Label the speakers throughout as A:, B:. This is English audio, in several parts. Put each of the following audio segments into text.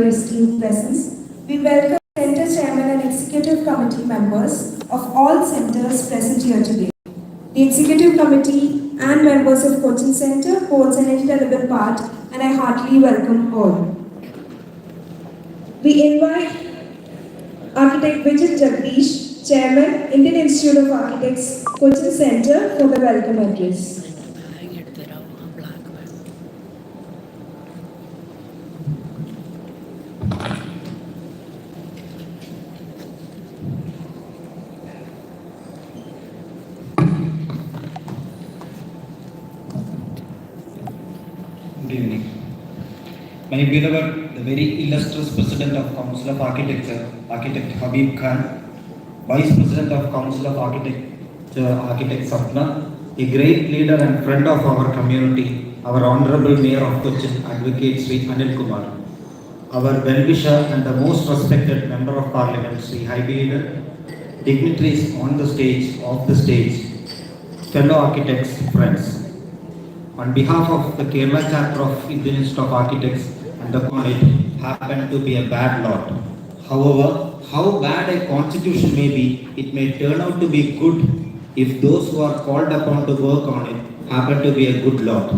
A: esteemed presence, we welcome Center Chairman and Executive Committee members of all centers present here today. The Executive Committee and members of Coaching Center holds an indelible part, and I heartily welcome all. We invite Architect Vijay Jagdish, Chairman, Indian Institute of Architects, Coaching Center, for the welcome address.
B: Good evening. My beloved, the very illustrious President of Council of Architecture, Architect Habib Khan, Vice President of Council of Architecture, Architect Sapna, a great leader and friend of our community, our Honorable Mayor of Cochin, Advocate Sri Anil Kumar, our well-wisher and the most respected Member of Parliament, Sri Hybrid, dignitaries on the stage, off the stage, fellow architects, friends. On behalf of the Kerala chapter of Indian Institute of Architects and the it happened to be a bad lot. However, how bad a constitution may be, it may turn out to be good if those who are called upon to work on it happen to be a good lot.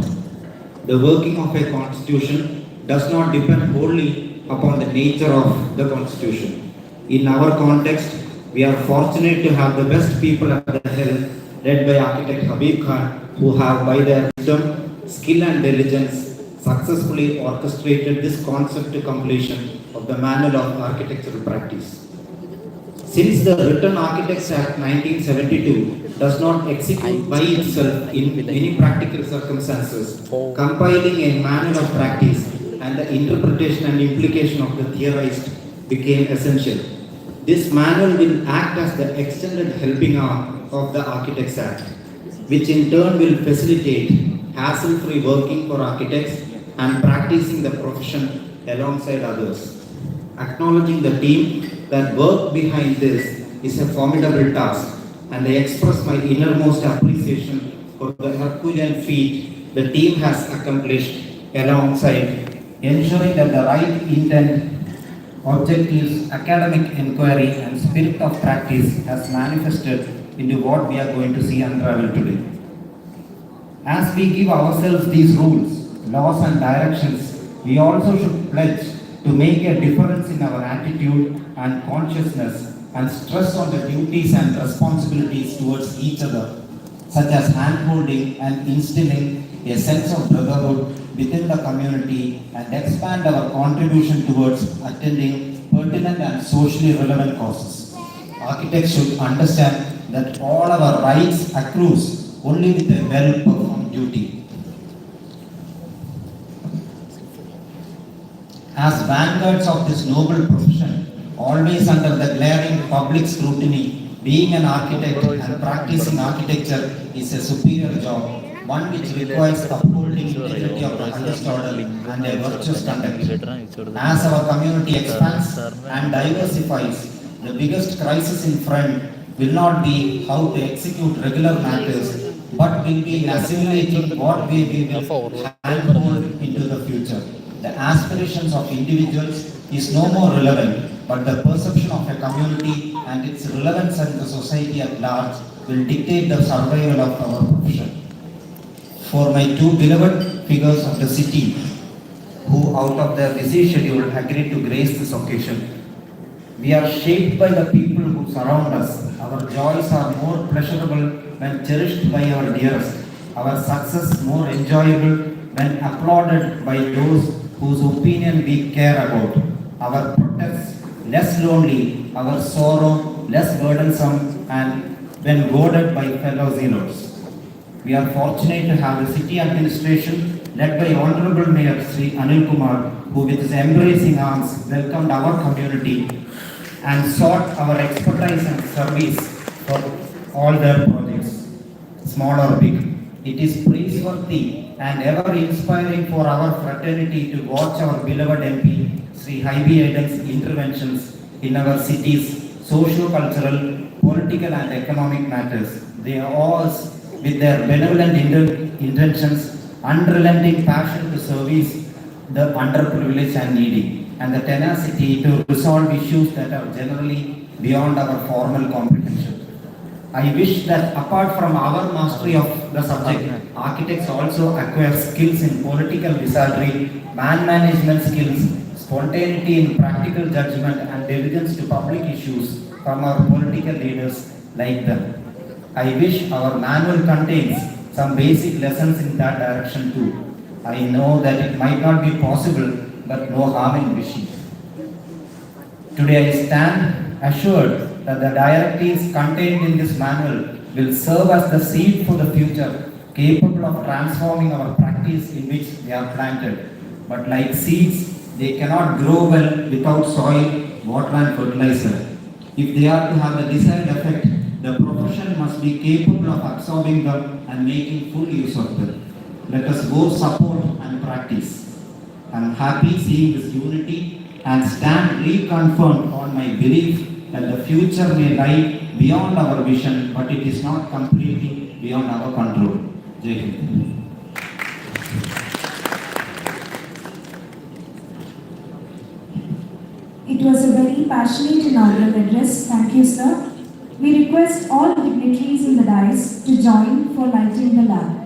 B: The working of a constitution does not depend wholly upon the nature of the constitution. In our context, we are fortunate to have the best people at the helm, led by Architect Habib Khan, who have by their wisdom, skill and diligence successfully orchestrated this concept to completion of the Manual of Architectural Practice. Since the Written Architects Act 1972 does not execute by itself in many practical circumstances, compiling a manual of practice and the interpretation and implication of the theorized became essential. This manual will act as the extended helping arm of the Architects Act, which in turn will facilitate hassle-free working for architects and practicing the profession alongside others. Acknowledging the team that worked behind this is a formidable task, and I express my innermost appreciation for the Herculean feat the team has accomplished alongside ensuring that the right intent, objectives, academic inquiry and spirit of practice has manifested into what we are going to see unravel today. As we give ourselves these rules, laws and directions, we also should pledge to make a difference in our attitude and consciousness and stress on the duties and responsibilities towards each other, such as hand-holding and instilling a sense of brotherhood within the community and expand our contribution towards attending pertinent and socially relevant causes. Architects should understand that all our rights accrues only with a well-performed duty. As vanguards of this noble profession, always under the glaring public scrutiny, being an architect and practicing architecture is a superior job, one which requires upholding integrity of the highest order and a virtuous conduct. As our community expands and diversifies, the biggest crisis in front will not be how to execute regular matters, but will be in assimilating what way we will handhold into the future. The aspirations of individuals is no more relevant, but the perception of a community and its relevance in the society at large will dictate the survival of our profession. For my two beloved figures of the city, who out of their busy schedule agreed to grace this occasion, we are shaped by the people who surround us. Our joys are more pleasurable when cherished by our dearest. Our success more enjoyable when applauded by those whose opinion we care about. Our protests less lonely, our sorrow less burdensome, and when goaded by fellow zealots. We are fortunate to have the city administration led by Honorable Mayor Sri Anil Kumar, who with his embracing arms welcomed our community and sought our expertise and service for all their projects, small or big. It is praiseworthy and ever inspiring for our fraternity to watch our beloved MP Sri Hybrid Eden's interventions in our city's socio-cultural, political and economic matters. They are all with their benevolent intentions, unrelenting passion to service the underprivileged and needy. and the tenacity to resolve issues that are generally beyond our formal comprehension. I wish that apart from our mastery of the subject, architects also acquire skills in political wizardry, man management skills, spontaneity in practical judgment, and diligence to public issues from our political leaders like them. I wish our manual contains some basic lessons in that direction too. I know that it might not be possible, but no harm in wishing. Today I stand assured that the directives contained in this manual will serve as the seed for the future, capable of transforming our practice in which they are planted. But like seeds, they cannot grow well without soil, water and fertilizer. If they are to have the desired effect, the profession must be capable of absorbing them and making full use of them. Let us both support and practice. I am happy seeing this unity and stand reconfirmed on my belief that the future may lie beyond our vision, but it is not completely beyond our control. Jai Hind.
A: It was a very passionate inaugural address. Thank you, sir. We request all dignitaries in the dais to join for lighting the lamp.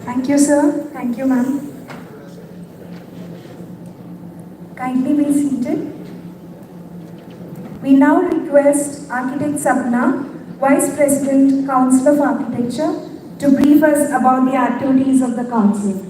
A: Thank you, sir. Thank you, ma'am. Kindly be seated. We now request Architect Sapna, Vice President, Council of Architecture, to brief us about the activities of the Council.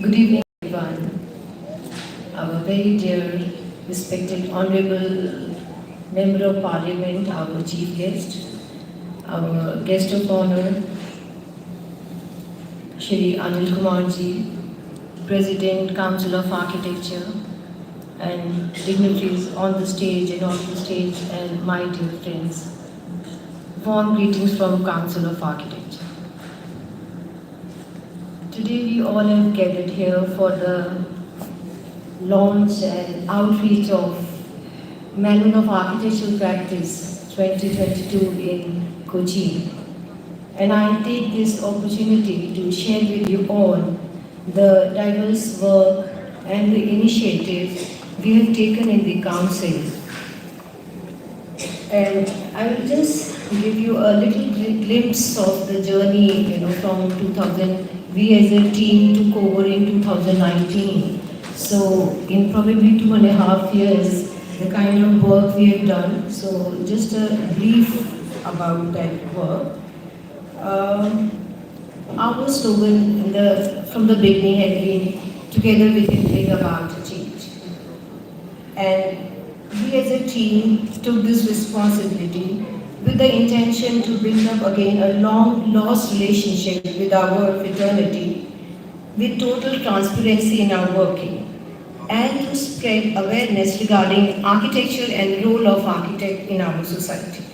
C: Good evening, everyone. Our very dear, respected, honorable Member of Parliament, our chief guest, our guest of honor, Shri Anil Kumar ji, President, Council of Architecture, and dignitaries on the stage and off the stage, and my dear friends. Warm greetings from Council of Architecture. Today we all have gathered here for the launch and outreach of Manual of Architectural Practice 2022 in Kochi. And I take this opportunity to share with you all the diverse work and the initiatives we have taken in the council. And I will just give you a little glimpse of the journey, from 2000, we as a team took over in 2019. So in probably 2.5 years, the kind of work we have done. So just a brief about that work. Our slogan from the beginning had been together we can bring about change. And we as a team took this responsibility with the intention to build up again a long lost relationship with our fraternity, with total transparency in our working, and to spread awareness regarding architecture and role of architect in our society.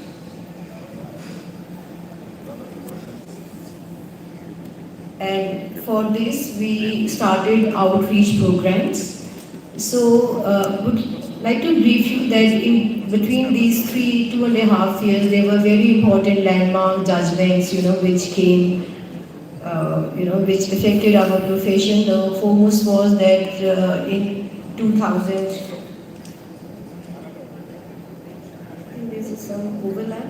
C: And for this, we started outreach programs. So, would like to brief you that in between these 2.5 years, there were very important landmark judgments, which came, which affected our profession. The foremost was that in 2000, this is some overlap.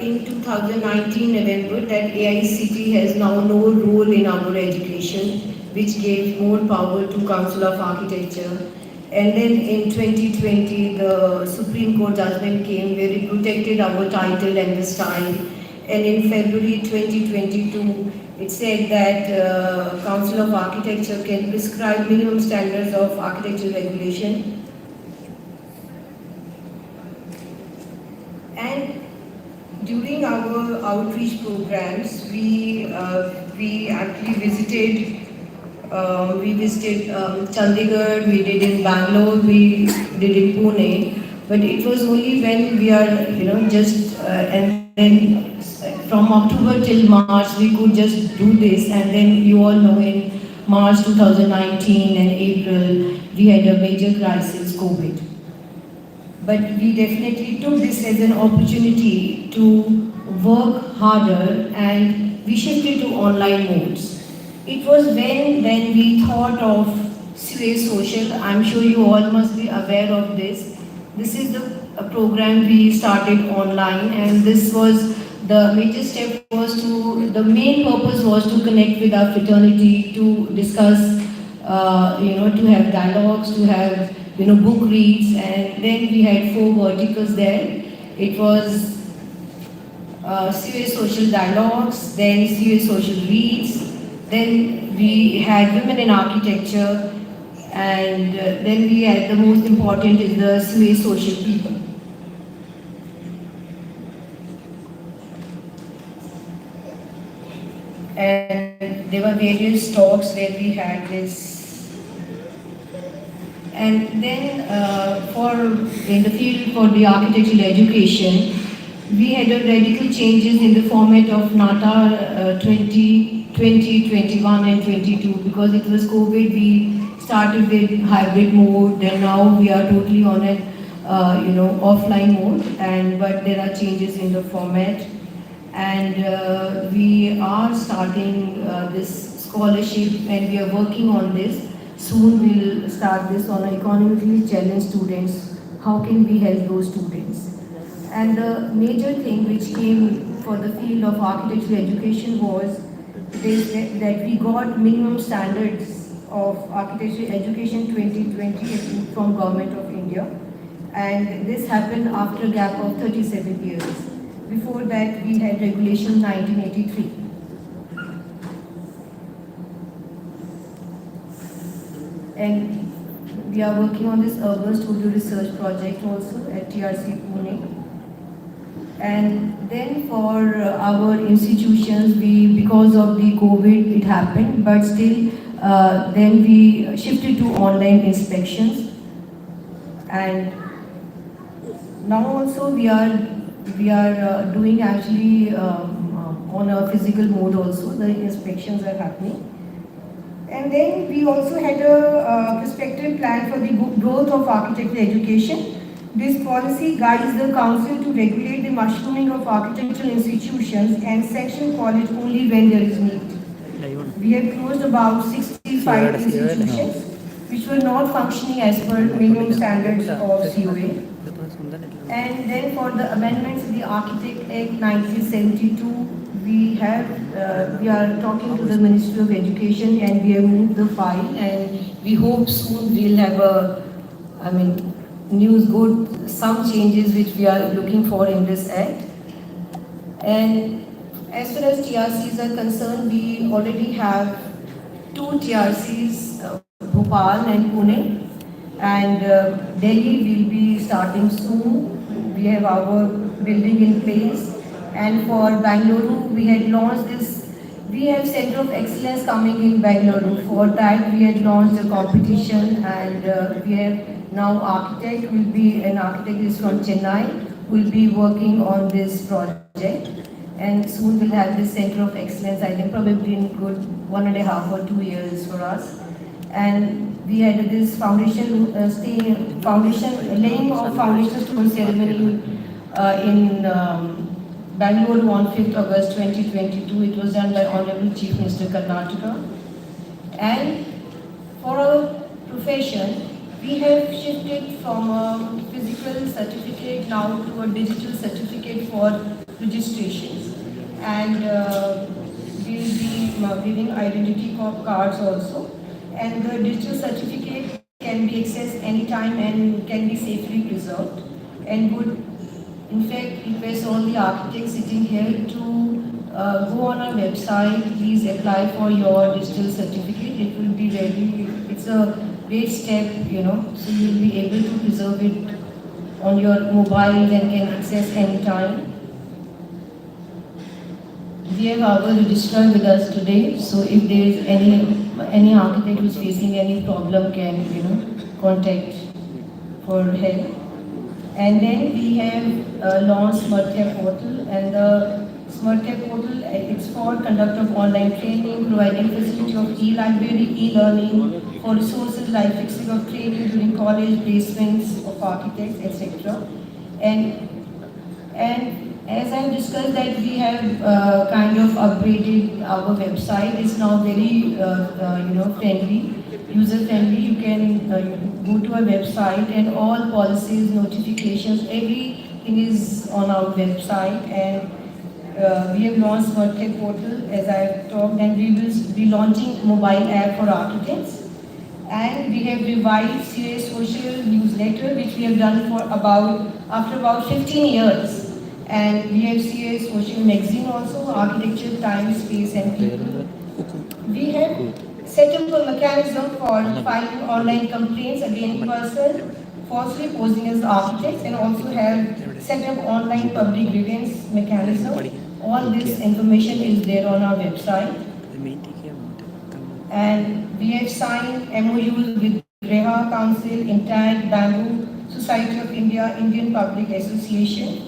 C: In 2019 November, that AICT has now no role in our education, which gave more power to Council of Architecture. And then in 2020, the Supreme Court judgment came where it protected our title and the style. And in February 2022, it said that Council of Architecture can prescribe minimum standards of architectural regulation. And during our outreach programs, we actually visited Chandigarh, we did in Bangalore, we did in Pune, but it was only when we are, and then from October till March, we could just do this, and then you all know in March 2019 and April, we had a major crisis, COVID. But we definitely took this as an opportunity to work harder, and we shifted to online modes. It was when we thought of Sway Social. I'm sure you all must be aware of this. This is a program we started online, and this was the major step the main purpose was to connect with our fraternity, to discuss, to have dialogues, to have book reads, and then we had 4 verticals there. It was CA Social Dialogues, then CA Social Reads, then we had Women in Architecture, and then we had the most important is the CA Social People. And there were various talks where we had this. And then in the field for the architectural education, we had a radical changes in the format of NATA 2020, 21 and 22, because it was COVID. We started with hybrid mode, and now we are totally on an offline mode, but there are changes in the format. And we are starting this scholarship, and we are working on this. Soon we'll start this on economically challenged students. How can we help those students? And the major thing which came for the field of architectural education was that we got minimum standards of architectural education 2020 from Government of India. And this happened after a gap of 37 years. Before that, we had Regulation 1983. And we are working on this urban studio research project also at TRC Pune. And then for our institutions, because of the COVID, it happened, but still, then we shifted to online inspections. And now also we are doing actually on a physical mode also, the inspections are happening. And then we also had a prospective plan for the growth of architecture education. This policy guides the council to regulate the mushrooming of architectural institutions and section college only when there is need. We have closed about 65 institutions which were not functioning as per minimum standards of COA. And then for the amendments in the Architect Act 1972, we are talking to the Ministry of Education and we have moved the file, and we hope soon we'll have some changes which we are looking for in this act. And as far as TRCs are concerned, we already have 2 TRCs, Bhopal and Pune, and Delhi will be starting soon. We have our building in place. And for Bangalore, we had launched this. We have Center of Excellence coming in Bangalore. For that, we had launched a competition, and we have now an architect is from Chennai, will be working on this project. And soon we'll have this Center of Excellence, I think probably in good 1.5 or 2 years for us. And we had this laying of foundation stone ceremony in Bangalore on 5th August 2022. It was done by Honorable Chief Minister Karnataka. And for our profession, we have shifted from a physical certificate now to a digital certificate for registrations. And we will be giving identity cards also. And the digital certificate can be accessed anytime and can be safely preserved, and would in fact request all the architects sitting here to go on our website, please apply for your digital certificate. It will be it's a great step, so you will be able to preserve it on your mobile and can access anytime. We have our registrar with us today, so if there is any architect who is facing any problem can contact for help. And then we have launched SmartCare portal, and the SmartCare portal it's for conduct of online training, providing facility of e-library, e-learning for resources like fixing of training during college placements of architects, etc. And as I discussed that we have kind of upgraded our website. It's now very friendly, user friendly. You can go to our website and all policies, notifications, everything is on our website. And we have launched SmartCare portal as I talked, and we will be launching mobile app for architects. And we have revived CA Social newsletter, which we have done after about 15 years. And we have CA Social magazine also, Architecture, Time, Space and People. We have set up a mechanism for filing online complaints against persons falsely posing as architects, and also have set up online public grievance mechanism. All this information is there on our website. And we have signed MOUs with Reha Council, Intag, Bamboo, Society of India, Indian Public Association.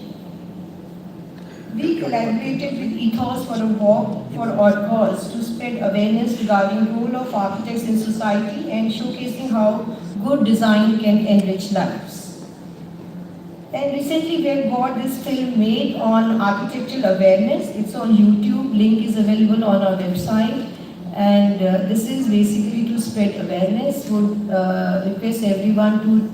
C: We collaborated with Ethos for a Walk for Our Cause to spread awareness regarding the role of architects in society and showcasing how good design can enrich lives. And recently we have got this film made on architectural awareness. It's on YouTube, link is available on our website. And this is basically to spread awareness. Would request everyone to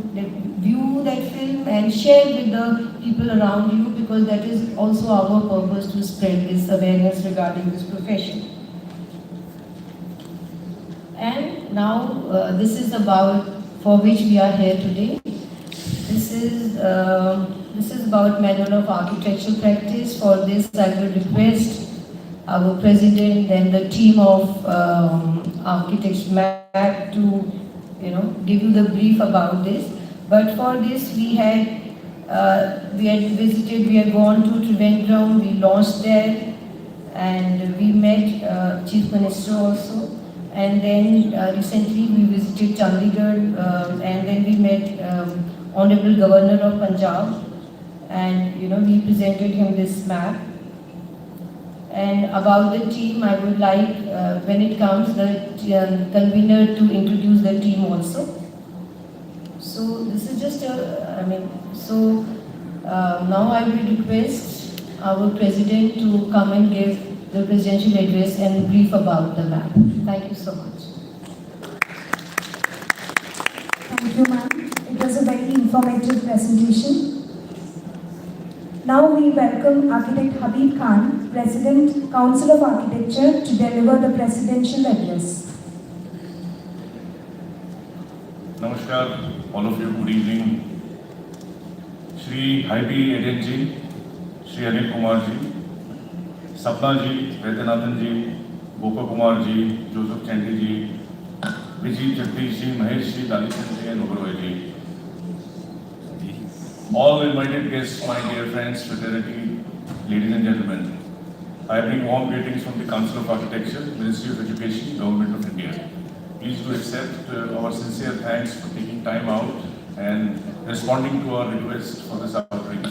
C: view that film and share with the people around you, because that is also our purpose, to spread this awareness regarding this profession. And now this is about for which we are here today. This is about Manual of Architectural Practice. For this, I will request our president and the team of architects MAC to give you the brief about this. But for this, we had visited, we had gone to Trivandrum, we launched there, and we met Chief Minister also. And then recently we visited Chandigarh, and then we met Honorable Governor of Punjab, and we presented him this map. And about the team, I would like, when it comes, the convener to introduce the team also. So this is just now I will request our president to come and give the presidential address and brief about the map. Thank you so much.
A: Thank you, ma'am. It was a very informative presentation. Now we welcome Architect Habib Khan, President, Council of Architecture, to deliver the presidential address.
D: Namaskar, all of you, good evening. Shri Haibi Eden ji, Shri Anil Kumar ji, Sapna ji, Vedyanathan ji, Boka Kumar ji, Joseph Chandy ji, Vijay Jagdish ji, Mahesh ji, Dalichan ji, and Oberoi ji. All invited guests, my dear friends, fraternity, ladies and gentlemen, I bring warm greetings from the Council of Architecture, Ministry of Education, Government of India. Please do accept our sincere thanks for taking time out and responding to our request for this outreach.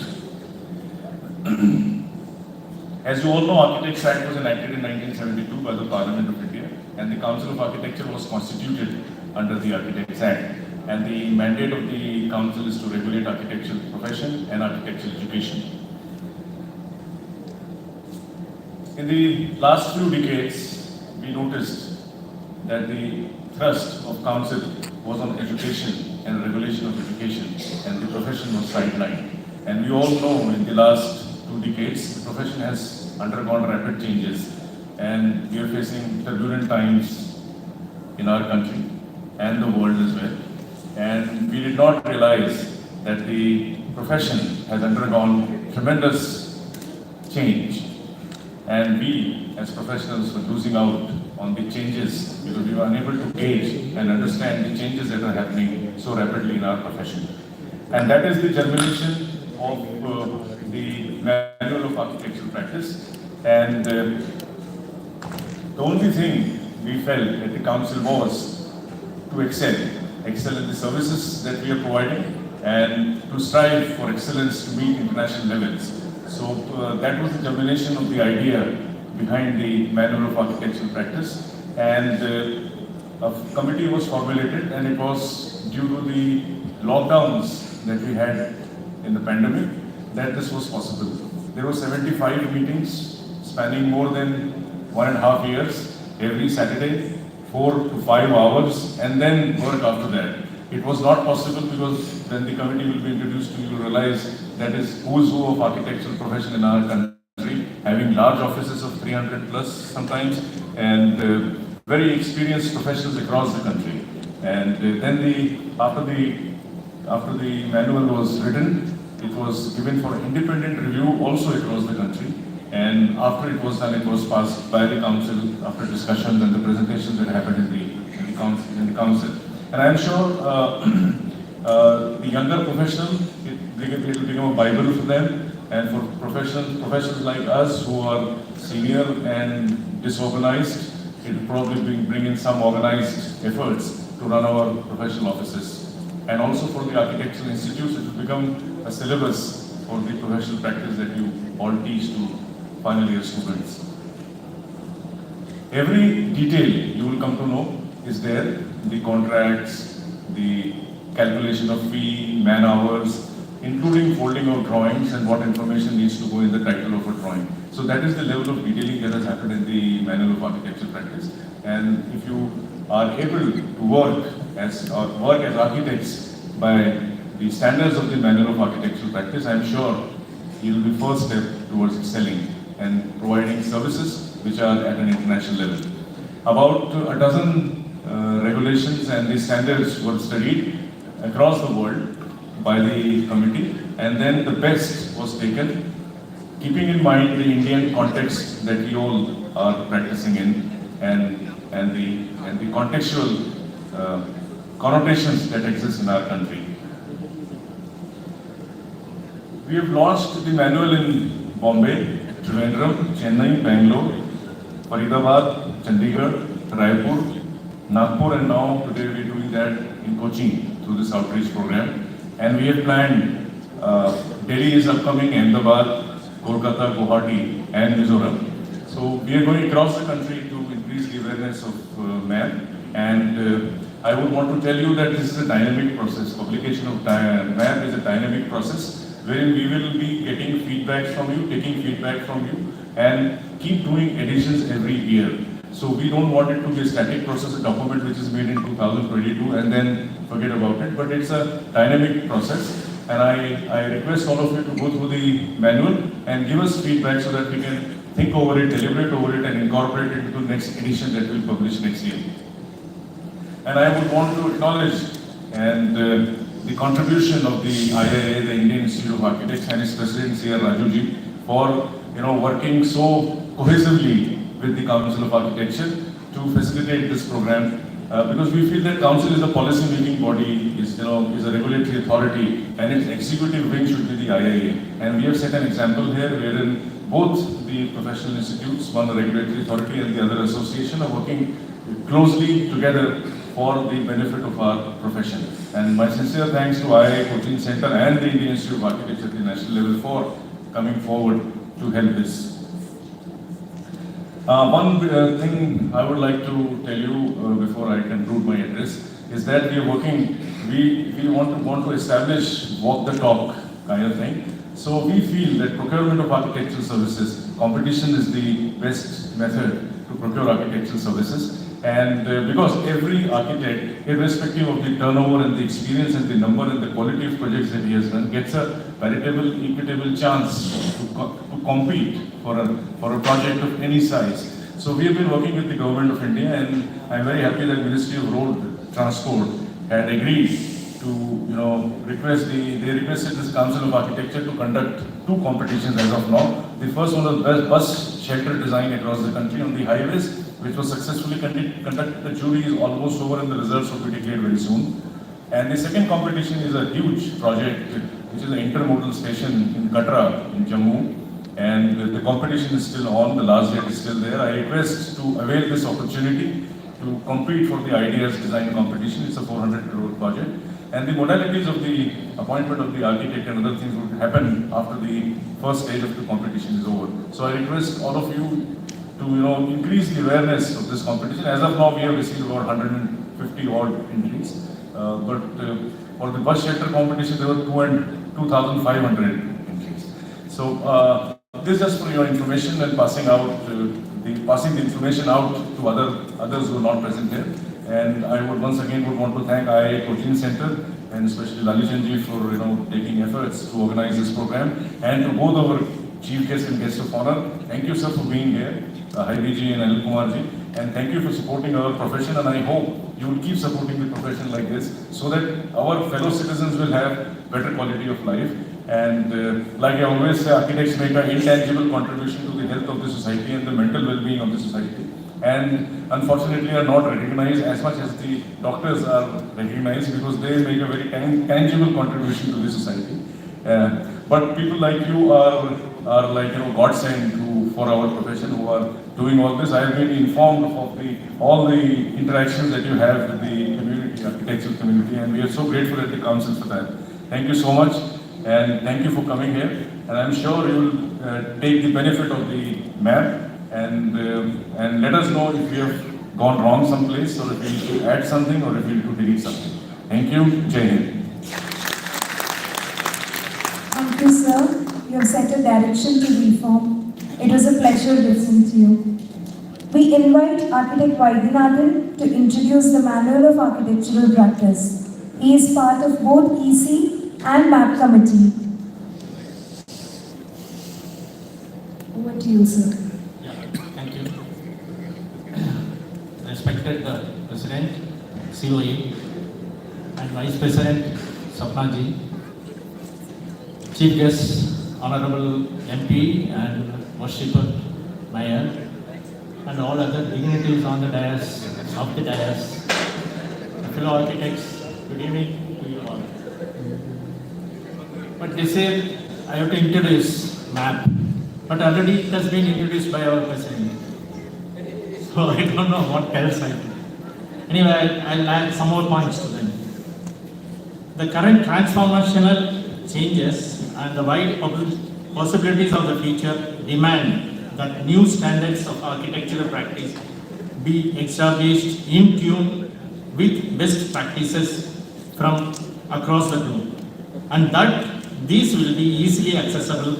D: As you all know, Architects Act was enacted in 1972 by the Parliament of India, and the Council of Architecture was constituted under the Architects Act. And the mandate of the Council is to regulate architectural profession and architectural education. In the last few decades, we noticed that the thrust of Council was on education and regulation of education, and the profession was sidelined. And we all know in the last 2 decades, the profession has undergone rapid changes, and we are facing turbulent times in our country and the world as well. And we did not realize that the profession has undergone tremendous change. And we, as professionals, were losing out on the changes because we were unable to gauge and understand the changes that are happening so rapidly in our profession. And that is the germination of the Manual of Architectural Practice. And the only thing we felt at the Council was to excel in the services that we are providing and to strive for excellence to meet international levels. So that was the germination of the idea behind the Manual of Architectural Practice, and a committee was formulated, and it was due to the lockdowns that we had in the pandemic that this was possible. There were 75 meetings spanning more than 1.5 years, every Saturday, 4 to 5 hours, and then work after that. It was not possible because when the committee will be introduced, you will realize that is who's who of architectural profession in our country, having large offices of 300 plus sometimes, and very experienced professionals across the country. And then after the manual was written, it was given for independent review also across the country. And after it was done, it was passed by the council after discussions and the presentations that happened in the council. And I am sure the younger professional, it will become a Bible for them. And for professionals like us who are senior and disorganized, it will probably bring in some organized efforts to run our professional offices. And also for the architectural institutes, it will become a syllabus for the professional practice that you all teach to final year students. Every detail you will come to know is there, the contracts, the calculation of fee, man hours, including folding of drawings and what information needs to go in the title of a drawing. So that is the level of detailing that has happened in the Manual of Architectural Practice. And if you are able to work as architects by the standards of the Manual of Architectural Practice, I am sure it will be first step towards excelling and providing services which are at an international level. About a dozen regulations and the standards were studied across the world by the committee, and then the best was taken, keeping in mind the Indian context that we all are practicing in, and the contextual connotations that exist in our country. We have launched the manual in Bombay, Trivandrum, Chennai, Bangalore, Faridabad, Chandigarh, Raipur, Nagpur, and now today we are doing that in Cochin through this outreach program. And we have planned Delhi is upcoming, Ahmedabad, Kolkata, Guwahati, and Mizoram. So we are going across the country to increase the awareness of MAP. And I would want to tell you that this is a dynamic process. Publication of MAP is a dynamic process wherein we will be getting feedback from you, taking feedback from you, and keep doing additions every year. So we don't want it to be a static process, a document which is made in 2022 and then forget about it, but it's a dynamic process. And I request all of you to go through the manual and give us feedback so that we can think over it, deliberate over it, and incorporate it into the next edition that we'll publish next year. And I would want to acknowledge the contribution of the IIA, the Indian Institute of Architects, and its president, C.R. Rajuji, for working so cohesively with the Council of Architecture to facilitate this program. Because we feel that Council is a policy-making body, is a regulatory authority, and its executive wing should be the IIA. And we have set an example here wherein both the professional institutes, one the regulatory authority and the other association, are working closely together for the benefit of our profession. And my sincere thanks to IIA Coaching Center and the Indian Institute of Architecture at the national level for coming forward to help this. One thing I would like to tell you before I conclude my address is that we are working, we want to establish walk the talk kind of thing. So we feel that procurement of architectural services, competition is the best method to procure architectural services. And because every architect, irrespective of the turnover and the experience and the number and the quality of projects that he has done, gets a veritable, equitable chance to compete for a project of any size. So we have been working with the Government of India, and I'm very happy that Ministry of Road Transport had agreed to they requested this Council of Architecture to conduct 2 competitions as of now. The first one was bus shelter design across the country on the highways, which was successfully conducted. The jury is almost over and the results will be declared very soon. And the second competition is a huge project, which is an intermodal station in Katra, in Jammu. And the competition is still on, the last date is still there. I request to avail this opportunity to compete for the ideas design competition. It's a 400 crore project. And the modalities of the appointment of the architect and other things would happen after the first stage of the competition is over. So I request all of you to increase the awareness of this competition. As of now, we have received about 150 odd entries. But for the bus shelter competition, there were 2,500 entries. So this is just for your information and passing the information out to others who are not present here. And I would once again want to thank IIA Coaching Center and especially Lalichanji for taking efforts to organize this program, and to both our chief guests and guests of honor. Thank you, sir, for being here, Hairi and Anil Kumarji, and thank you for supporting our profession. And I hope you will keep supporting the profession like this, so that our fellow citizens will have better quality of life. And like I always say, architects make an intangible contribution to the health of the society and the mental well-being of the society. And unfortunately are not recognized as much as the doctors are recognized, because they make a very tangible contribution to the society. But people like you are like godsend for our profession, who are doing all this. I have been informed of all the interactions that you have with the community, architectural community, and we are so grateful at the council for that. Thank you so much, and thank you for coming here. And I'm sure you will take the benefit of the map. And let us know if we have gone wrong someplace, or if we need to add something, or if we need to delete something. Thank you. Jai Hind.
A: Thank you, sir. You have set a direction to reform. It was a pleasure listening to you. We invite Architect Vaidyanathan to introduce the Manual of Architectural Practice. He is part of both EC and MAP committee. Over to you, sir.
E: Thank you. Respected President, COE, and Vice President Sapna ji, Chief Guest, Honorable MP and Worshipper Mayor, and all other dignitaries on the dais, fellow architects, good evening to you all. But this year I have to introduce MAP, but already it has been introduced by our president. So I don't know what else I do. Anyway, I'll add some more points to them. The current transformational changes and the wide possibilities of the future demand that new standards of architectural practice be established in tune with best practices from across the globe, and that these will be easily accessible,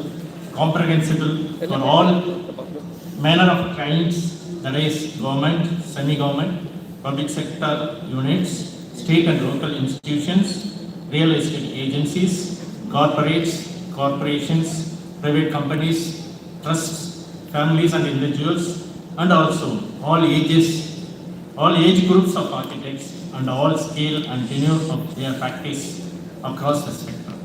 E: comprehensible for all manner of clients, that is government, semi-government, public sector units, state and local institutions, real estate agencies, corporates, corporations, private companies, trusts, families and individuals, and also all ages, all age groups of architects and all scale and tenure of their practice across the spectrum.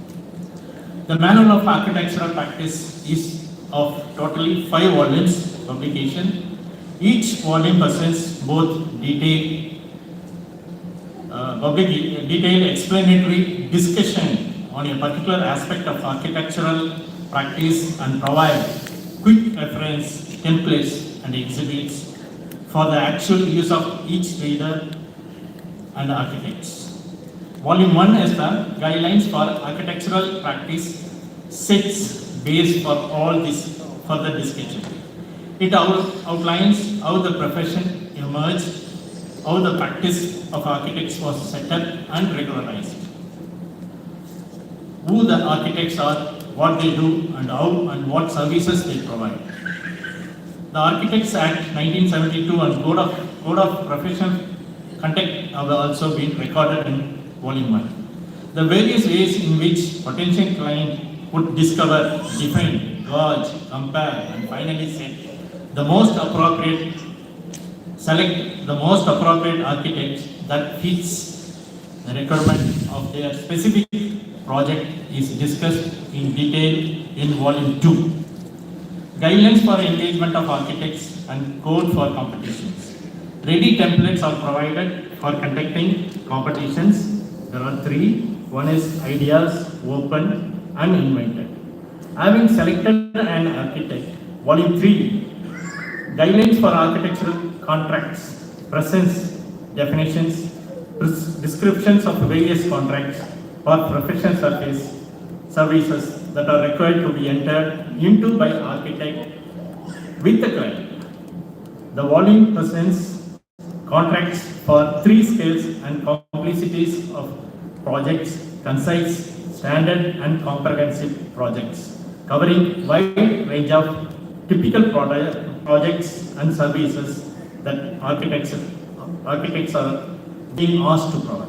E: The Manual of Architectural Practice is of totally 5 volumes publication. Each volume presents both detailed explanatory discussion on a particular aspect of architectural practice and provide quick reference, templates and exhibits for the actual use of each reader and architects. Volume 1 is the Guidelines for Architectural Practice, sets base for all this further discussion. It outlines how the profession emerged, how the practice of architects was set up and regularized, who the architects are, what they do, and how and what services they provide. The Architects Act 1972 and Code of Professional Conduct have also been recorded in Volume 1. The various ways in which potential client would discover, define, gauge, compare, and finally select the most appropriate architect that fits the requirement of their specific project is discussed in detail in Volume 2. Guidelines for engagement of architects and code for competitions. Ready templates are provided for conducting competitions. There are 3. One is ideas, open, and invented. Having selected an architect, Volume 3, Guidelines for Architectural Contracts, presents definitions, descriptions of various contracts for professional services that are required to be entered into by architect with the client. The volume presents contracts for 3 scales and complexities of projects, concise, standard and comprehensive projects, covering wide range of typical projects and services that architects are being asked to provide.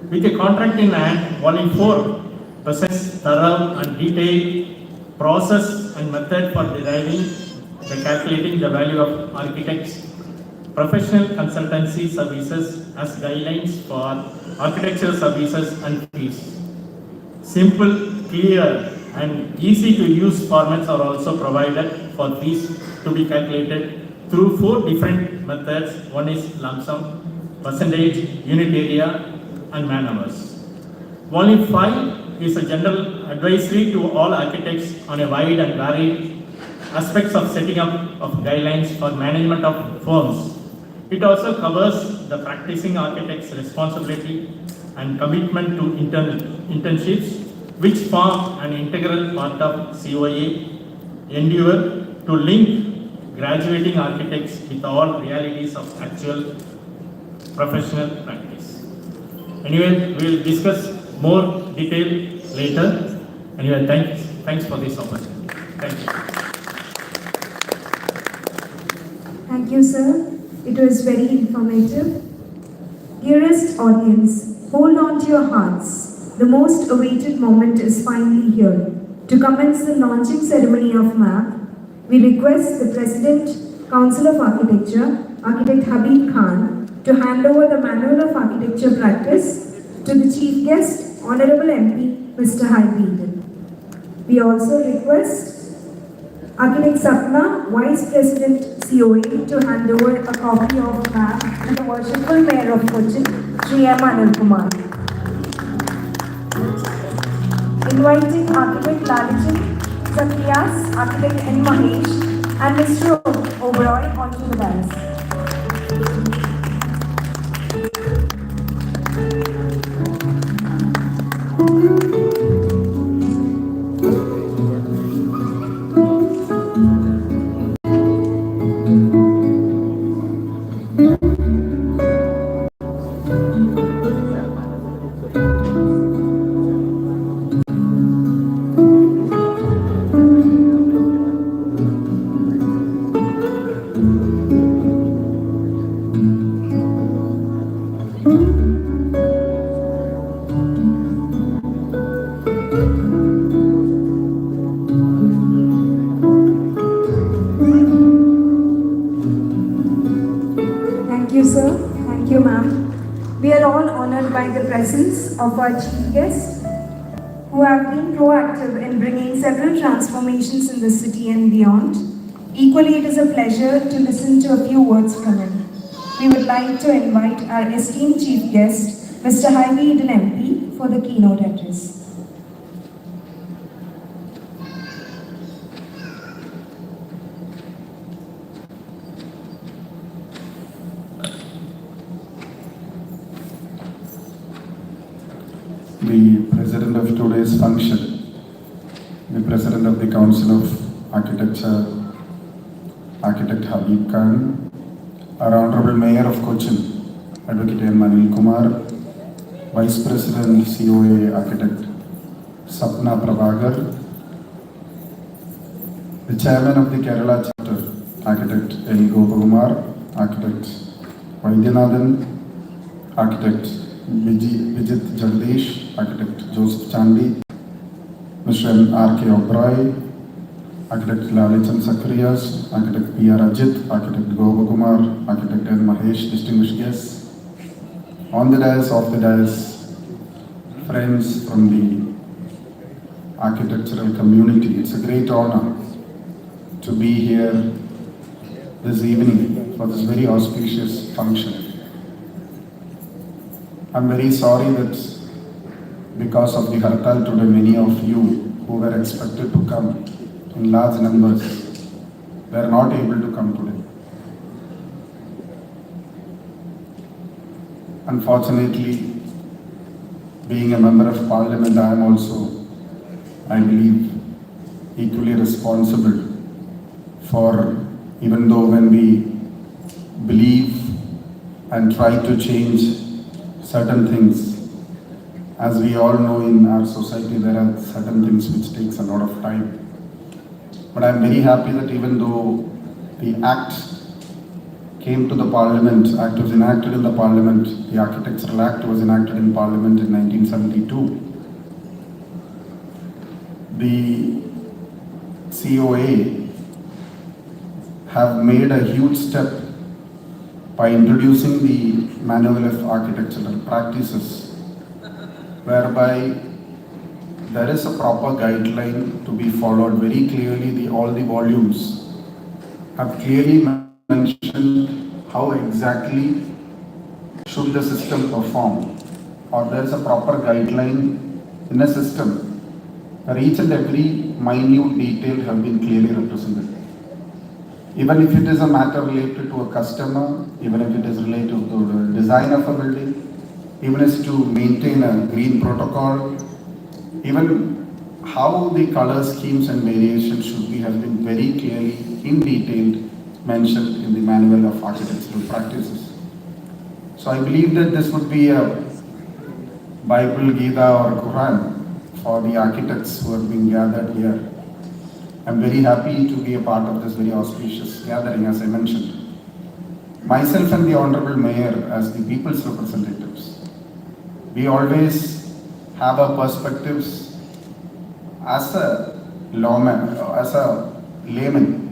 E: With a contract in hand, Volume 4 presents thorough and detailed process and method for deriving the calculating the value of architects' professional consultancy services as guidelines for architectural services and fees. Simple, clear, and easy to use formats are also provided for fees to be calculated through 4 different methods. One is lump sum, percentage, unit area, and man hours. Volume 5 is a general advisory to all architects on a wide and varied aspects of setting up of guidelines for management of firms. It also covers the practicing architect's responsibility and commitment to internships, which form an integral part of COA endeavor to link graduating architects with all realities of actual professional practice. Anyway, we will discuss more detail later. Anyway, thanks for this opportunity. Thank you.
A: Thank you, sir. It was very informative. Dearest audience, hold on to your hearts. The most awaited moment is finally here. To commence the launching ceremony of MAP, we request the President, Council of Architecture, Architect Habib Khan, to hand over the Manual of Architecture Practice to the Chief Guest, Honorable MP, Mr. Hyde. We also request Architect Sapna, Vice President COA, to hand over a copy of MAP to the Worshipful Mayor of Cochin, Shri M. Anil Kumar. Inviting Architect Lalijan, Satyas, Architect N. Mahesh, and Mr. Oberoi onto the dais. Thank you, sir. Thank you, ma'am. We are all honored by the presence of our chief guests, who have been proactive in bringing several transformations in the city and beyond. Equally, it is a pleasure to listen to a few words from him. We would like to invite our esteemed chief guest, Mr. Haibi Eden MP, for the keynote address.
F: The president of today's function, the president of the Council of Architecture, Architect Habib Khan, our Honorable Mayor of Cochin, Advocate M. Anil Kumar, Vice President COA Architect Sapna Prabhakar, the Chairman of the Kerala Chapter, Architect L. Gopakumar, Architect Vaidyanathan, Architect Vijit Jagdish, Architect Joseph Chandy, Mr. M. R. K. Oberoi, Architect Lalijan Sakriyas, Architect P. R. Ajit, Architect Gopakumar, Architect N. Mahesh, distinguished guests. On the dais, off the dais, friends from the architectural community, it's a great honor to be here this evening for this very auspicious function. I'm very sorry that because of the Hartal today, many of you who were expected to come in large numbers were not able to come today. Unfortunately, being a member of parliament, I am also, I believe, equally responsible for, even though when we believe and try to change certain things, as we all know in our society, there are certain things which takes a lot of time. But I'm very happy that even though the act came to the parliament, act was enacted in the parliament, the Architectural Act was enacted in parliament in 1972. The COA have made a huge step by introducing the Manual of Architectural Practices, whereby there is a proper guideline to be followed very clearly. All the volumes have clearly mentioned how exactly should the system perform, or there is a proper guideline in a system where each and every minute detail have been clearly represented. Even if it is a matter related to a customer, even if it is related to the design of a building, even as to maintain a green protocol, even how the color schemes and variations should be has been very clearly in detail mentioned in the Manual of Architectural Practices. So I believe that this would be a Bible, Gita or Quran for the architects who have been gathered here. I'm very happy to be a part of this very auspicious gathering, as I mentioned. Myself and the Honorable Mayor as the people's representatives, we always have our perspectives as a lawman, as a layman.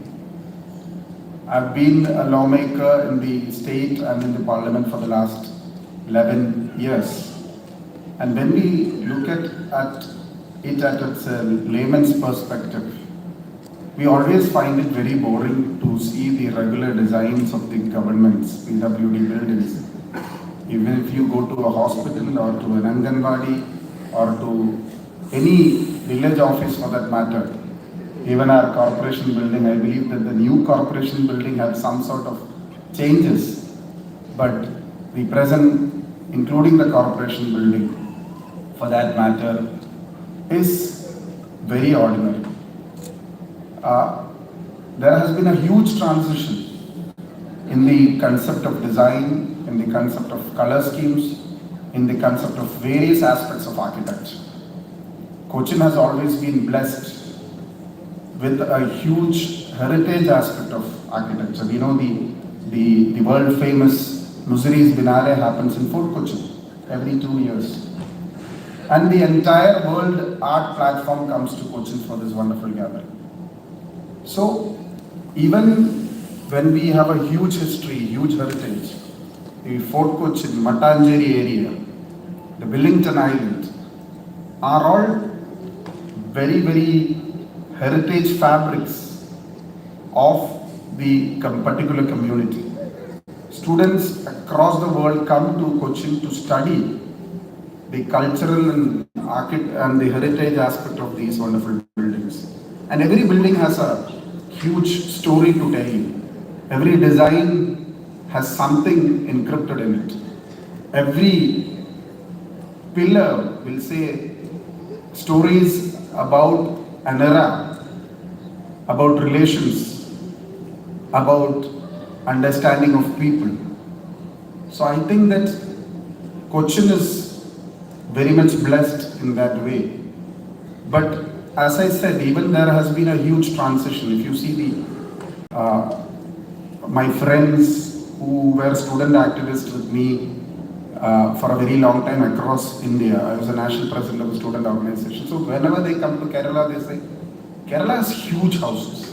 F: I've been a lawmaker in the state and in the parliament for the last 11 years. And when we look at it at its layman's perspective, we always find it very boring to see the regular designs of the government's PWD buildings. Even if you go to a hospital or to an Anganwadi or to any village office for that matter, even our corporation building, I believe that the new corporation building has some sort of changes, but the present, including the corporation building, for that matter, is very ordinary. There has been a huge transition in the concept of design, in the concept of color schemes, in the concept of various aspects of architecture. Cochin has always been blessed with a huge heritage aspect of architecture. We know the world famous Muziris Binare happens in Fort Cochin every 2 years. And the entire world art platform comes to Cochin for this wonderful gathering. So, even when we have a huge history, huge heritage, the Fort Cochin, Mattancheri area, the Wellington Island, are all very, very heritage fabrics of the particular community. Students across the world come to Cochin to study the cultural and the heritage aspect of these wonderful buildings. And every building has a huge story to tell you. Every design has something encrypted in it. Every pillar will say stories about an era, about relations, about understanding of people. So I think that Cochin is very much blessed in that way. But as I said, even there has been a huge transition. If you see my friends who were student activists with me for a very long time across India, I was a national president of a student organization. So whenever they come to Kerala, they say, Kerala has huge houses.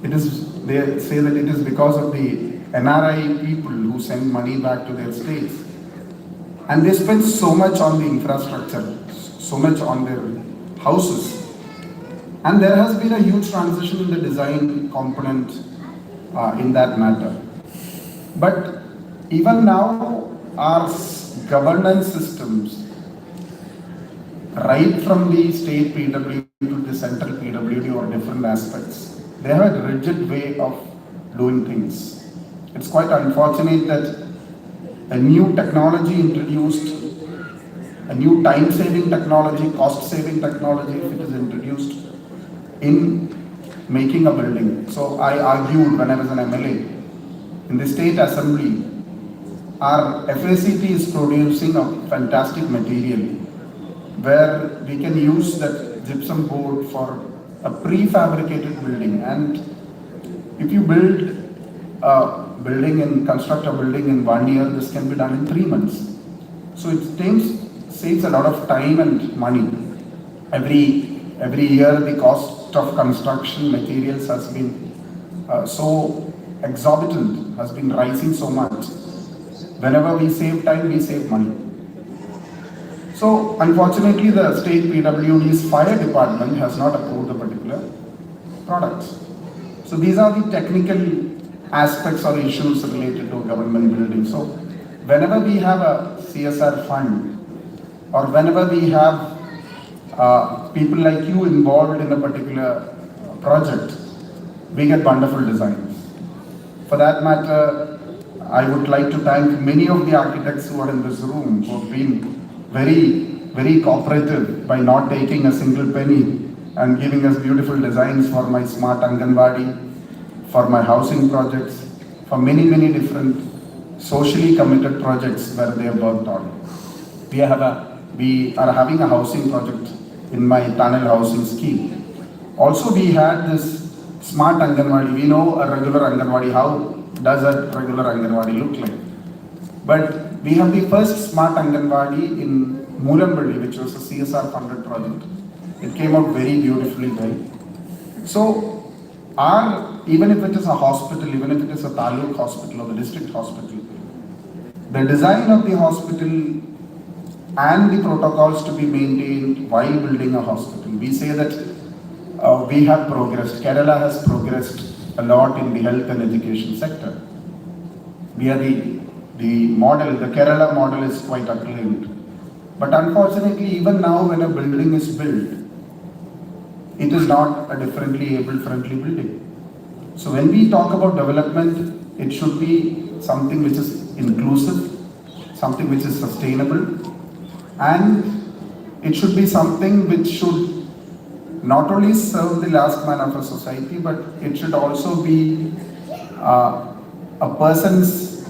F: They say that it is because of the NRI people who send money back to their states. And they spend so much on the infrastructure, so much on their houses. And there has been a huge transition in the design component in that matter. But even now, our governance systems, right from the state PW to the central PWD or different aspects, they have a rigid way of doing things. It's quite unfortunate that a new technology introduced, a new time-saving technology, cost-saving technology, if it is introduced in making a building. So I argued when I was an MLA, in the state assembly, our FACT is producing a fantastic material where we can use that gypsum board for a prefabricated building. And if you build a building and construct a building in 1 year, this can be done in 3 months. So it saves a lot of time and money. Every year the cost of construction materials has been so exorbitant, has been rising so much. Whenever we save time, we save money. So unfortunately, the state PWD's fire department has not approved the particular products. So these are the technical aspects or issues related to government building. So whenever we have a CSR fund or whenever we have people like you involved in a particular project, we get wonderful designs. For that matter, I would like to thank many of the architects who are in this room who have been very, very cooperative by not taking a single penny and giving us beautiful designs for my smart Anganwadi, for my housing projects, for many, many different socially committed projects where they have worked on. We are having a housing project in my tunnel housing scheme. Also, we had this smart Anganwadi. We know a regular Anganwadi, how does a regular Anganwadi look like? But we have the first smart Anganwadi in Moolamballi, which was a CSR funded project. It came out very beautifully well. So, even if it is a hospital, even if it is a taluk hospital or the district hospital, the design of the hospital and the protocols to be maintained while building a hospital, we say that we have progressed. Kerala has progressed a lot in the health and education sector. We are the the model, the Kerala model is quite acclaimed. But unfortunately, even now when a building is built, it is not a differently able-friendly building. So when we talk about development, it should be something which is inclusive, something which is sustainable, and it should be something which should not only serve the last man of a society, but it should also be a person's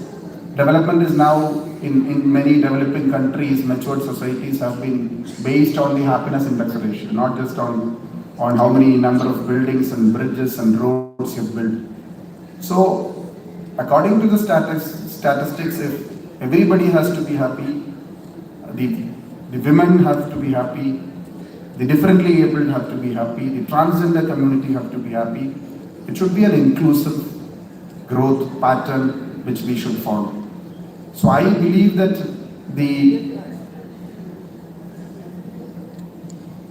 F: development is now in many developing countries, matured societies have been based on the happiness index ratio, not just on how many number of buildings and bridges and roads you've built. So, according to the statistics, if everybody has to be happy, the women have to be happy, the differently abled have to be happy, the transgender community have to be happy. It should be an inclusive growth pattern which we should follow. So I believe that the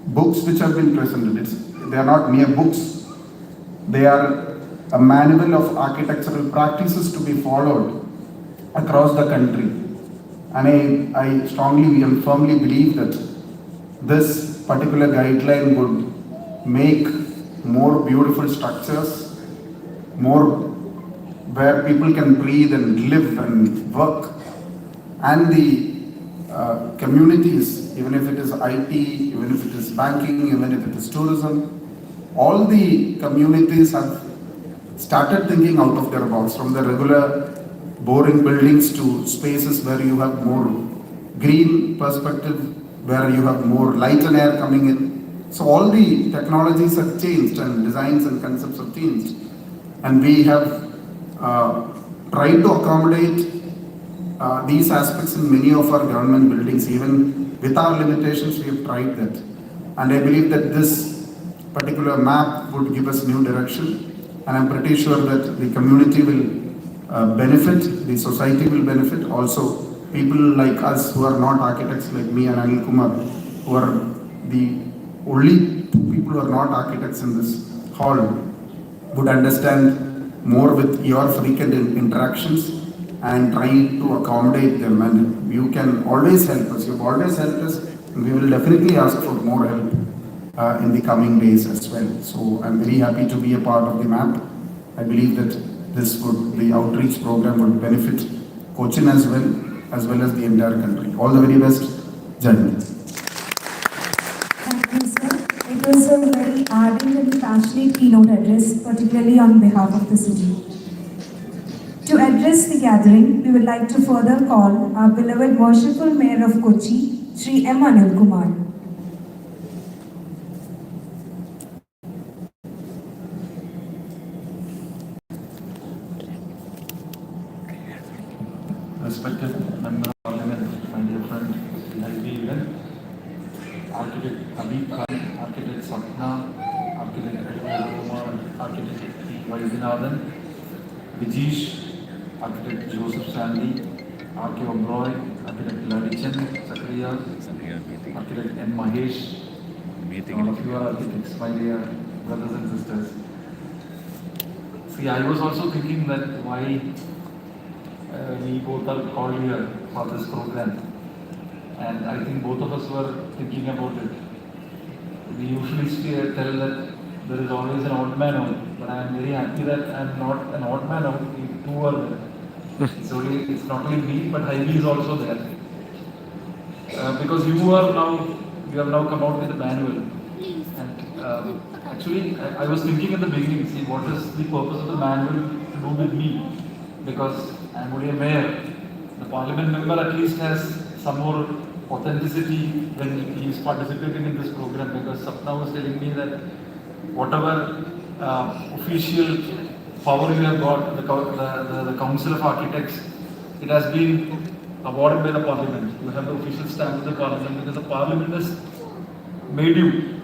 F: books which have been presented, they are not mere books, they are a manual of architectural practices to be followed across the country. And I strongly and firmly believe that this particular guideline would make more beautiful structures, more where people can breathe and live and work, and the communities, even if it is IT, even if it is banking, even if it is tourism, all the communities have started thinking out of their box, from the regular boring buildings to spaces where you have more green perspective, where you have more light and air coming in. So all the technologies have changed and designs and concepts have changed, and we have tried to accommodate these aspects in many of our government buildings. Even with our limitations, we have tried that. And I believe that this particular map would give us new direction. And I'm pretty sure that the community will benefit, the society will benefit. Also, people like us who are not architects, like me and Anil Kumar, who are the only two people who are not architects in this hall, would understand more with your frequent interactions and try to accommodate them. And you can always help us. You've always helped us, and we will definitely ask for more help in the coming days as well. So I'm very happy to be a part of the map. I believe that the outreach program would benefit Cochin as well as the entire country. All the very best. Jai Hind.
A: Thank you, sir. It was a very ardent and passionate keynote address, particularly on behalf of the city. To address the gathering, we would like to further call our beloved worshipful Mayor of Kochi, Shri M. Anil Kumar.
D: Respected Member of Parliament, my dear friend, Sri Architect Habib Khan, Architect Sapna, Architect Edward Kumar, Architect T. Vaidyanathan, Vijesh, Architect Joseph Sandy, R.K. Oberoi, Architect Ladichan Sakriya, Architect N. Mahesh, all of you are architects, my dear brothers and sisters. See, I was also thinking that why we both are called here for this program, and I think both of us were thinking about it. We usually tell that there is always an odd man out, but I am very happy that I am not an odd man out. We two are there. It's not only me, but Heidi is also there. Because you have now come out with a manual, and actually I was thinking in the beginning, see, what is the purpose of the manual to do with me? Because I am only a mayor. The parliament member at least has some more authenticity when he is participating in this program, because Sapna was telling me that whatever official power you have got, the Council of Architects, it has been awarded by the Parliament. You have the official stamp of the Parliament because the Parliament has made you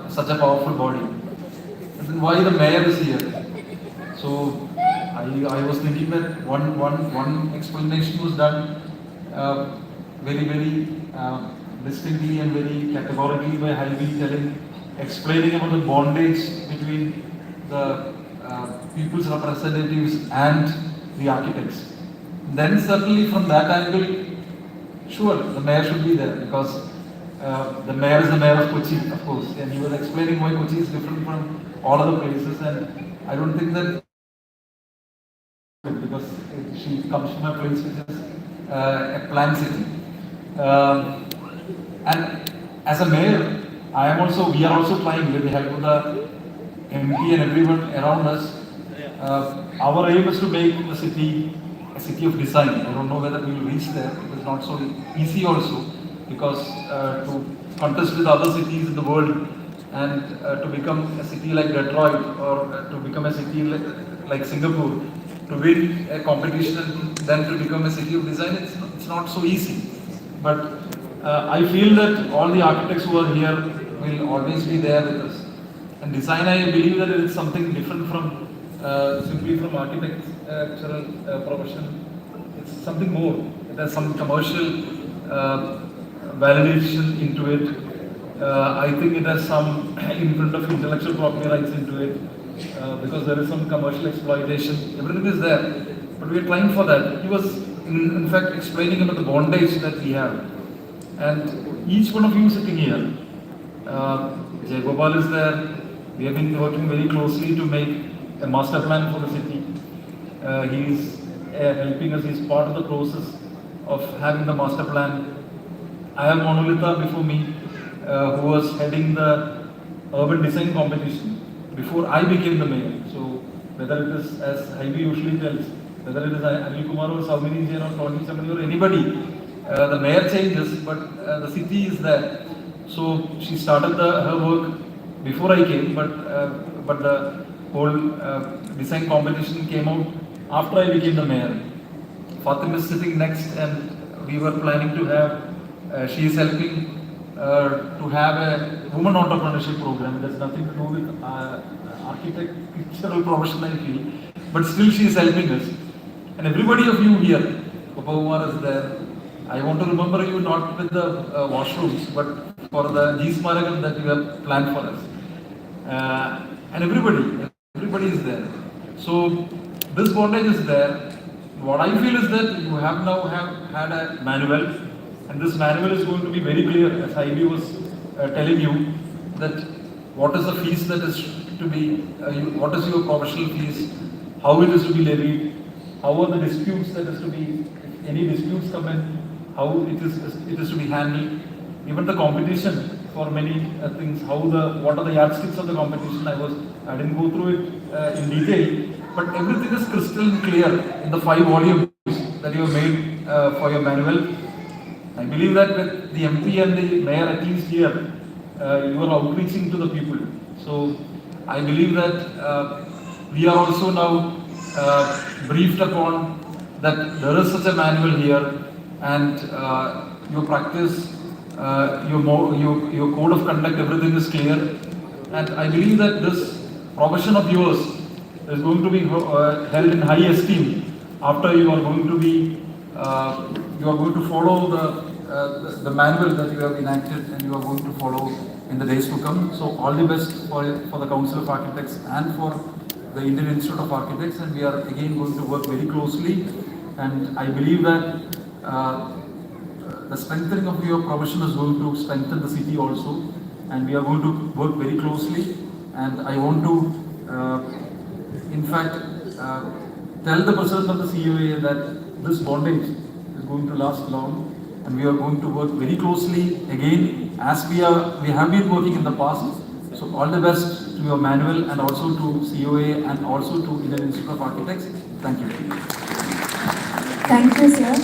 D: such a powerful body. And then why the mayor is here? So I was thinking that one explanation was done very distinctly and very categorically by Heidi explaining about the bondage between the people's representatives and the architects.
G: then certainly from that angle, sure, the mayor should be there because the mayor is the mayor of Kochi, of course, and he was explaining why Kochi is different from all other places, and I don't think that because she comes from a place which is a planned city. And as a mayor, we are also trying with the help of the MP and everyone around us. Our aim is to make the city a city of design. I don't know whether we will reach there. It is not so easy also because to contest with other cities in the world and to become a city like Detroit or to become a city like Singapore, to win a competition and then to become a city of design, it's not so easy. But I feel that all the architects who are here will always be there with us. And design, I believe that it is something different from simply from architectural profession. It's something more. It has some commercial validation into it. I think it has some imprint of intellectual property rights into it because there is some commercial exploitation. Everything is there, but we are trying for that. He was in fact explaining about the bondage that we have, and each one of you sitting here, Jay Gopal is there. We have been working very closely to make a master plan for the city. He is helping us. He is part of the process of having the master plan. I have Monolitha before me, who was heading the urban design competition before I became the mayor. So whether it is, as Haibi usually tells, whether it is Anil Kumar or Saumini Jain or Tony Chamani or anybody, the mayor changes, but the city is there. So she started her work before I came, but the whole design competition came out after I became the mayor. Fatim is sitting next, and we were planning to have, she is helping to have a women entrepreneurship program. It has nothing to do with architectural profession, I feel, but still she is helping us. And everybody of you here, Upavumar is there. I want to remember you not with the washrooms, but for the G Smaragam that you have planned for us. And everybody is there. So this bondage is there. What I feel is that you have now had a manual, and this manual is going to be very clear, as Ivy was telling you, that what is the fees that is to be, what is your professional fees, how it is to be levied, how are the disputes that is to be, if any disputes come in, how it is to be handled, even the competition for many things, what are the yardsticks of the competition. I didn't go through it in detail, but everything is crystal clear in the 5 volumes that you have made for your manual. I believe that with the MP and the mayor at least here, you are outreaching to the people. So I believe that we are also now briefed upon that there is such a manual here, and your practice, your code of conduct, everything is clear. And I believe that this profession of yours is going to be held in high esteem after you are going to be, you are going to follow the manual that you have enacted, and you are going to follow in the days to come. So all the best for the Council of Architects and for the Indian Institute of Architects, and we are again going to work very closely. And I believe that the strengthening of your profession is going to strengthen the city also, and we are going to work very closely. And I want to, in fact, tell the President of the COA that this bondage is going to last long, and we are going to work very closely again as we have been working in the past. So all the best to your manual, and also to COA, and also to Indian Institute of Architects. Thank you.
A: Thank you, sir.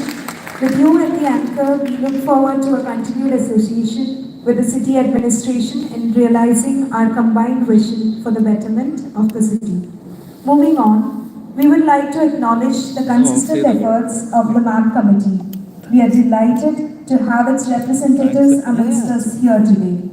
A: With you at the anchor, we look forward to a continued association with the city administration in realizing our combined vision for the betterment of the city. Moving on, we would like to acknowledge the consistent efforts of the MAP committee. We are delighted to have its representatives amongst us here today.